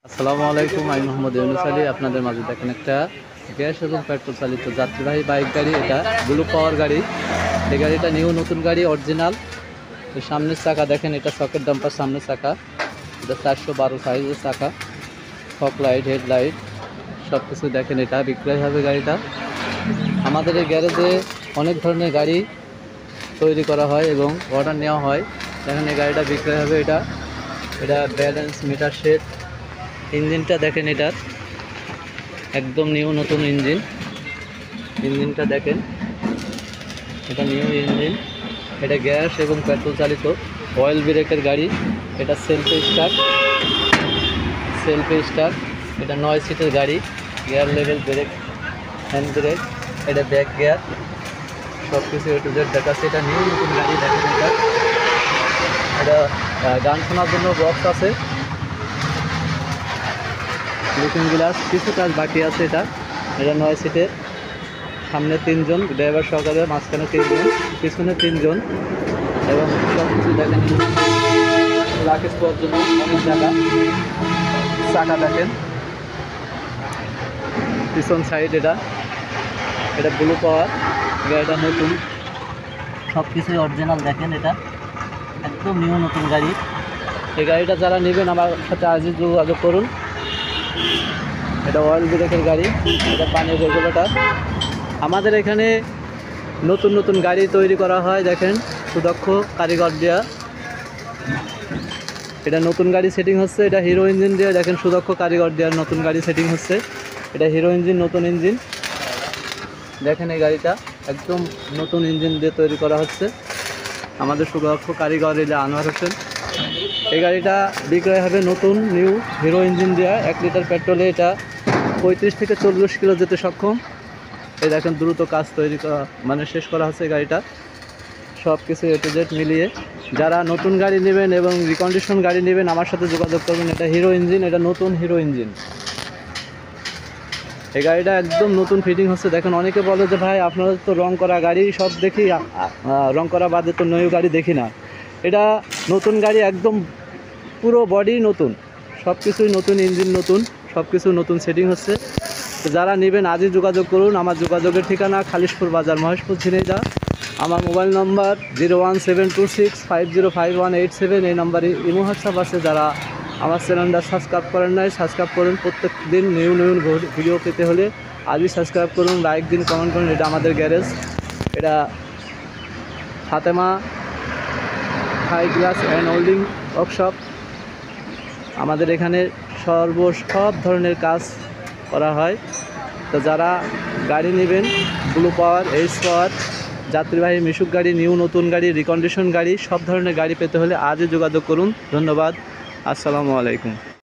আসসালামু আলাইকুম, আমি মোহাম্মদ ইউনুস আলী। আপনাদের মাঝে দেখেন একটা গ্যাস এবং পেট্রোল চালিত যাত্রীবাহী বাইক গাড়ি। এটা ব্লু পাওয়ার গাড়ি। এই গাড়িটা নিউ নতুন গাড়ি, অরিজিনাল। তো সামনের চাকা দেখেন, এটা সকেট ডাম্পার সামনের চাকা। এটা 412 সাইজের চাকা, ফগ লাইট, হেডলাইট সব কিছু দেখেন। এটা বিক্রয় হবে গাড়িটা। আমাদের এই গ্যারেজে অনেক ধরনের গাড়ি তৈরি করা হয় এবং অর্ডার নেওয়া হয়। দেখেন এই গাড়িটা বিক্রয় হবে। এটা ব্যালেন্স মিটার সেট। ইঞ্জিনটা দেখেন, এটার একদম নিউ নতুন ইঞ্জিনটা দেখেন, এটা নিউ ইঞ্জিন। এটা গ্যাস এবং পেট্রোল চালিত অয়েল ব্রেকের গাড়ি। এটা সেলফ স্টার্ট। এটা 9 সিটের গাড়ি। Gear lever brake, hand brake, এটা ব্যাক গিয়ার, সব কিছু এ টু জেড দেখাচ্ছে। এটা নিউ নতুন গাড়ি দেখেন। এটা গান শোনার জন্য বক্স আছে, লুকিং গ্লাস, কিছু কাজ বাকি আছে। এটা 9 সিটের। সামনে 3 জন ড্রাইভার সহকারে, মাঝখানে 3 জন, পিছনে 3 জন। এবং সব কিছু দেখেন, লাকেজ পাওয়ার জন্য অনেক জায়গা। চাকা দেখেন, পিছন সাইড। এটা ব্লু পাওয়ার গাড়িটা নতুন, সব কিছুই অরিজিনাল দেখেন। এটা একদম নিউ নতুন গাড়ি। এই গাড়িটা যারা নেবেন আমার সাথে আজই যোগাযোগ করুন। এটা অয়েল ব্রেকের গাড়ি, এটা পানির রেগুলেটর। আমাদের এখানে নতুন নতুন গাড়ি তৈরি করা হয় দেখেন, সুদক্ষ কারিগর দেওয়া। এটা নতুন গাড়ি সেটিং হচ্ছে। এটা হিরো ইঞ্জিন দিয়ে দেখেন, সুদক্ষ কারিগর দেওয়ার নতুন গাড়ি সেটিং হচ্ছে। এটা হিরো ইঞ্জিন, নতুন ইঞ্জিন দেখেন। এই গাড়িটা একদম নতুন ইঞ্জিন দিয়ে তৈরি করা হচ্ছে। আমাদের সুদক্ষ কারিগর এটা আনোয়ার হোসেন। এই গাড়িটা বিক্রয় হবে নতুন নিউ হিরো ইঞ্জিন দেওয়া। 1 লিটার পেট্রোলে এটা 35 থেকে 40 কিলো যেতে সক্ষম। এই দেখেন, দ্রুত কাজ তৈরি করা শেষ করা হচ্ছে গাড়িটা। সব কিছু এ টু জেড মিলিয়ে যারা নতুন গাড়ি নেবেন এবং রিকন্ডিশন গাড়ি নেবেন আমার সাথে যোগাযোগ করবেন। এটা হিরো ইঞ্জিন, এটা নতুন হিরো ইঞ্জিন। এই গাড়িটা একদম নতুন ফিটিং হচ্ছে দেখেন। অনেকে বলে যে ভাই আপনাদের তো রং করা গাড়ি সব দেখি, রং করা বাদে তো নয় গাড়ি দেখি না। এটা নতুন গাড়ি, একদম পুরো বডি নতুন, সব কিছুই নতুন, ইঞ্জিন নতুন, সব কিছু নতুন সেটিং হচ্ছে। তো যারা নেবেন আজই যোগাযোগ করুন। আমার যোগাযোগের ঠিকানা খালিশপুর বাজার, মহেশপুর, ঝিনাইদহ। আমার মোবাইল নম্বর 01726505187। এই নাম্বারে ইমো হোয়াটসঅ্যাপ আছে। যারা আমার চ্যানেলটা সাবস্ক্রাইব করেন নাই, সাবস্ক্রাইব করুন। প্রত্যেক দিন নিউ ভিডিও পেতে হলে আজই সাবস্ক্রাইব করুন, লাইক দিন, কমেন্ট করুন। এটা আমাদের গ্যারেজ। এটা Fatema high glass and holding workshop. আমাদের এখানে সব ধরনের কাজ করা হয়। তো যারা গাড়ি নেবেন, ব্লু পাওয়ার, এইচ পাওয়ার, যাত্রীবাহী মিশুক গাড়ি, নিউ নতুন গাড়ি, রিকন্ডিশন গাড়ি, সব ধরনের গাড়ি পেতে হলে আজই যোগাযোগ করুন। ধন্যবাদ। আসসালামু আলাইকুম।